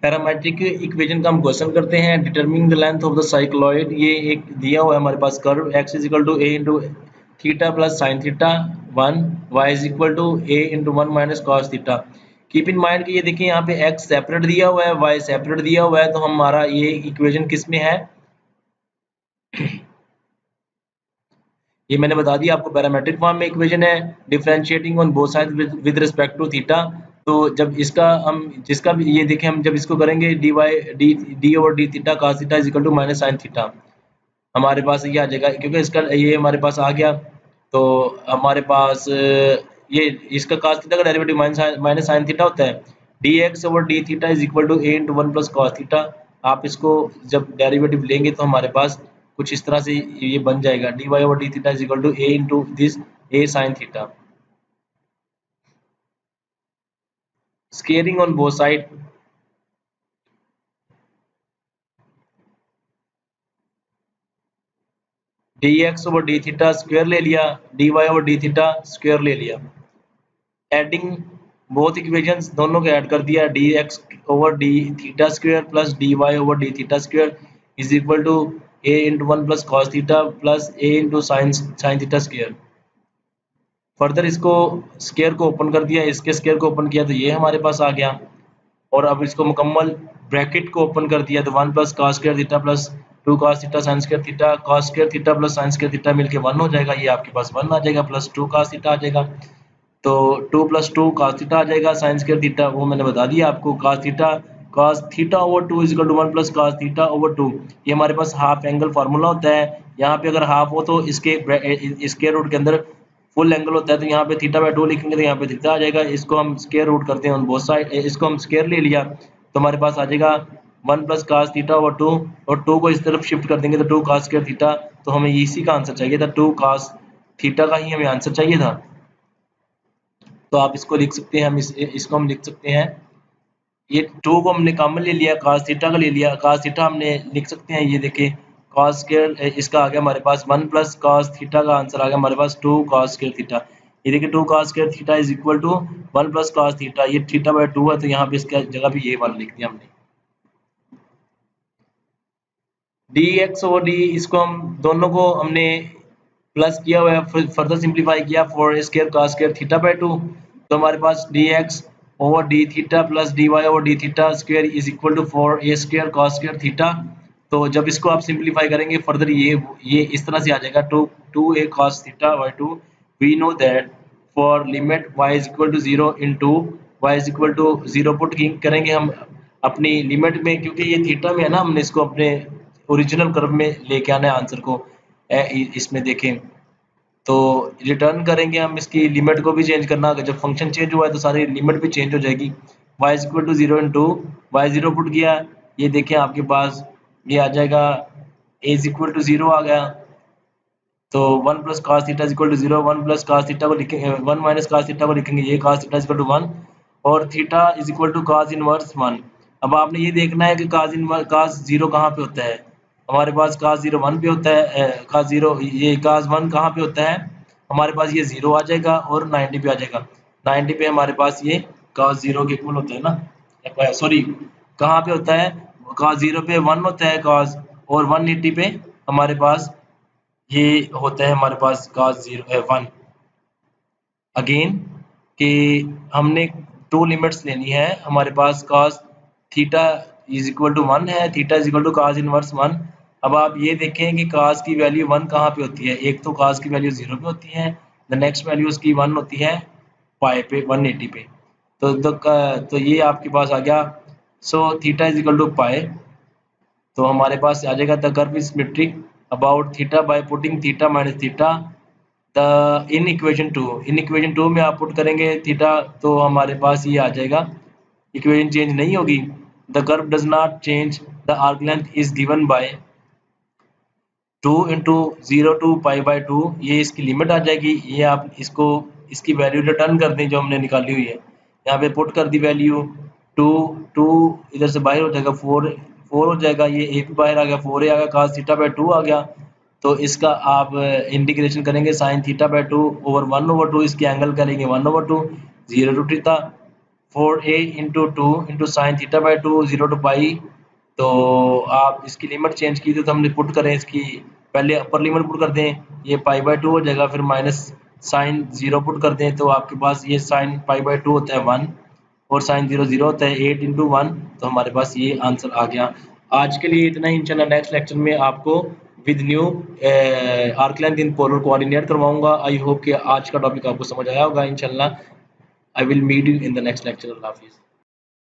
Parametric equation का हम question करते हैं। Determining the length of the cycloid, ये एक दिया हुआ है हमारे पास curve x is equal to a into theta plus sine theta 1, y is equal to a into 1 minus cos theta. Keep in mind कि ये देखिए यहाँ पे x सेपरेट दिया हुआ है, y सेपरेट दिया हुआ है, तो हमारा ये इक्वेशन किस में है, ये मैंने बता दिया आपको, पैरामेट्रिक फॉर्म में इक्वेशन है। Differentiating on both side with respect to theta, तो जब इसका हम जिसका भी ये देखें, हम जब इसको करेंगे d y d over d theta cos theta is equal to minus sine theta, हमारे पास ये आ जाएगा क्योंकि इसका ये हमारे पास आ गया। तो हमारे पास ये इसका cos थीटा का डेरिवेटिव माइनस साइन थीटा होता है। dx over d theta is equal to a into 1 plus cos theta. आप इसको जब डेरिवेटिव लेंगे तो हमारे पास कुछ इस तरह से ये बन जाएगा, dy over d theta is equal to a into this a sine theta. Squaring on both side, dx over d theta square ले लिया, dy over d theta square ले लिया। एडिंग बोथ इक्वेशंस, दोनों को ऐड कर दिया, dx over d theta square plus dy over d theta square is equal to a into 1 plus cos theta plus a into sine theta square. Further इसको square को open कर दिया, इसके square को ओपन किया तो ये हमारे पास आ गया, और अब इसको मुकम्मल ब्रैकेट को ओपन कर दिया तो 1 plus cos square theta plus 2 cos theta sine square theta, cos square theta plus sine square theta मिलके 1 हो जाएगा, ये आपके पास 1 आ जाएगा, प्लस 2 कॉस थीटा आ जाएगा, तो 2 प्लस 2 कॉस थीटा आ जाएगा। साइन स्क्वायर थीटा वो मैंने बता दिया आपको, cos theta over 2 is equal to 1 plus cos theta over 2। ये हमारे पास हाफ एंगल फार्मूला होता है, यहाँ पे अगर हाफ हो तो इसके स्क्वायर रूट के अंदर फुल एंगल होता है, तो यहाँ पे थीटा बाय 2 लिखेंगे तो यहाँ पे थीटा आ जाएगा। इसको हम स्क्वायर रूट करते हैं ऑन बोथ साइड, इसको हम स्क्वायर ले लिया तो हमारे पास आ जाएगा 1 प्लस कॉस थीटा ओवर 2, और 2 को इस तरफ शिफ्ट कर देंगे तो 2 कॉस स्क्वायर थीटा, तो हमें इसी का आंसर चाहिए था, 2 कॉस थीटा का ही हमें आंसर चाहिए था। तो आप इसको लिख सकते हैं, हम इसको हम लिख सकते हैं, ये 2 को हमने कॉमन ले लिया, cos थीटा का ले लिया, cos थीटा हमने लिख सकते हैं, ये देखिए cos स्क्वायर इसका आ गया हमारे पास 1 प्लस cos थीटा का आंसर आ गया हमारे पास 2 cos स्क्वायर थीटा। ये देखिए 2 cos square theta is equal to 1 plus cos theta, ये थीटा बाय 2 है तो यहाँ पे इसका जगह भी ये वाला लिख दिया हमने। dx ओवर डी, इसको हम दोनों को हमने प्लस किया हुआ है, फर्दर सिंप्लीफाई किया, 4 square cos square theta by 2, तो हमारे पास dx over d theta plus dy over d theta square is equal to 4a square cos square theta. तो जब इसको आप सिंप्लीफाई करेंगे फर्दर ये इस तरह से आ जाएगा 2a cos theta by 2। We know that for limit y is equal to 0 into y is equal to 0 put करेंगे हम अपनी लिमिट में, क्योंकि ये थीटा में है ना, हमने इसको अपने ओरिजिनल कर्व में लेके आना है आंसर को। इसमें देखें तो रिटर्न करेंगे हम, इसकी लिमिट को भी चेंज करना, जब फंक्शन चेंज हुआ है तो सारी लिमिट भी चेंज हो जाएगी। y is equal to 0 into y 0 put किया, ये देखें आपके पास ये आ जाएगा a इज इक्वल टू 0 आ गया, तो 1 plus cos theta is equal to 0, 1 plus cos theta को लिखेंगे 1 माइनस cos थीटा को लिखेंगे, ये cos theta is equal to 1 और theta is equal to cos inverse 1। अब आपने ये देखना है कि cos 0 कहाँ पे होता है, हमारे पास cos 0 1 पे होता है, cos 0 ये cos 1 कहाँ पे होता है, हमारे पास ये 0 आ जाएगा और 90 पे आ जाएगा, 90 पे हमारे पास ये cos 0 के इक्वल होता है ना, सॉरी कहाँ पे होता है, cos 0 पे 1 होता है cos, और 180 पे हमारे पास ये होता है हमारे पास cos 1 अगेन, कि हमने 2 लिमिट्स लेनी है, हमारे पास cos theta is equal to 1 है, theta is equal to cos inverse 1। अब आप ये देखें कि cos की वैल्यू 1 कहाँ पे होती है, एक तो cos की वैल्यू 0 पे होती है, द नेक्स्ट वैल्यू उसकी 1 होती है पाई पे 180 पे, तो ये आपके पास आ गया, so theta is equal to pi, तो हमारे पास आ जाएगा the curve is symmetric about theta by putting theta minus theta the in equation 2 में आप पुट करेंगे थीटा, तो हमारे पास ये आ जाएगा, इक्वेशन चेंज नहीं होगी, the curve does not change, the arc length is given by 2 into 0 to pi by 2, ये इसकी लिमिट आ जाएगी, ये आप इसको इसकी वैल्यू रिटर्न कर दें जो हमने निकाली हुई है, यहाँ पे पुट कर दी वैल्यू 2 इधर से बाहर हो जाएगा 4 हो जाएगा, ये a भी बाहर आ गया 4a आ गया, cos थीटा बाय 2 आ गया, तो इसका आप इंटीग्रेशन करेंगे sin theta by 2 over 1 over 2, इसके एंगल करेंगे 1 over 2 0 to theta 4a into 2 into sine theta by 2 0 to pi. तो आप इसकी लिमिट चेंज की तो हम पुट करें, इसकी पहले अपर लिमिट पुट कर दें, ये पाई बाई 2 हो जाएगा, फिर माइनस साइन 0 पुट कर दें तो आपके पास ये साइन पाई बाई 2 होता है 1 और साइन 0 0 होता है 8 इंटू 1। तो हमारे पास ये आंसर आ गया। आज के लिए इतना ही, इंशाल्लाह नेक्स्ट लेक्चर में आपको with new arc length in polar coordinate करवाऊंगा। आई होप कि आज का टॉपिक आपको समझ आया होगा। इंशाल्लाह I will meet you in the next lecture. Allah Hafiz.